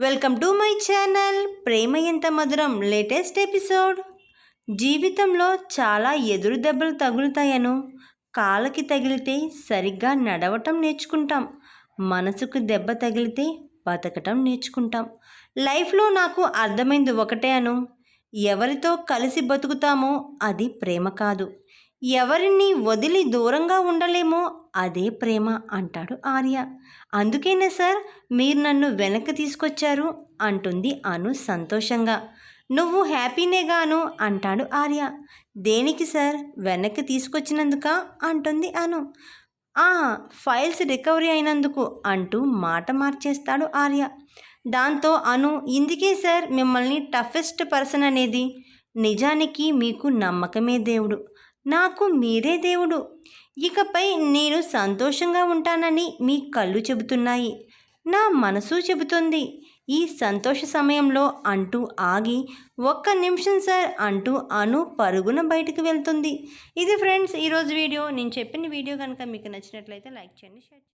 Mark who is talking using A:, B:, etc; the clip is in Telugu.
A: వెల్కమ్ టు మై ఛానల్ ప్రేమ ఎంత మధురం లేటెస్ట్ ఎపిసోడ్. జీవితంలో చాలా ఎదురు దెబ్బలు తగులుతాయను, కాళ్ళకి తగిలితే సరిగ్గా నడవటం నేర్చుకుంటాం, మనసుకు దెబ్బ తగిలితే బతకటం నేర్చుకుంటాం. లైఫ్లో నాకు అర్థమైంది ఒకటే అను, ఎవరితో కలిసి బతుకుతామో అది ప్రేమ కాదు, ఎవరిని వదిలి దూరంగా ఉండలేమో అదే ప్రేమ అంటాడు ఆర్య. అందుకేనా సార్ మీరు నన్ను వెనక్కి తీసుకొచ్చారు అంటుంది అను సంతోషంగా. నువ్వు హ్యాపీనేగాను అంటాడు ఆర్య. దేనికి సార్ వెనక్కి తీసుకొచ్చినందుక అంటుంది అను. ఫైల్స్ రికవరీ అయినందుకు అంటూ మాట మార్చేస్తాడు ఆర్య. దాంతో అను, ఇందుకే సార్ మిమ్మల్ని టఫెస్ట్ పర్సన్ అనేది. నిజానికి మీకు నమ్మకమే దేవుడు, నాకు మీరే దేవుడు. ఇకపై నేను సంతోషంగా ఉంటానని మీ కళ్ళు చెబుతున్నాయి, నా మనసు చెబుతుంది. ఈ సంతోష సమయంలో అంటూ ఆగి, ఒక్క నిమిషం సార్ అంటూ అను పరుగున బయటకు వెళ్తుంది. ఇది ఫ్రెండ్స్ ఈరోజు వీడియో. నేను చెప్పిన వీడియో కనుక మీకు నచ్చినట్లయితే లైక్ చేయండి, షేర్ చేయండి.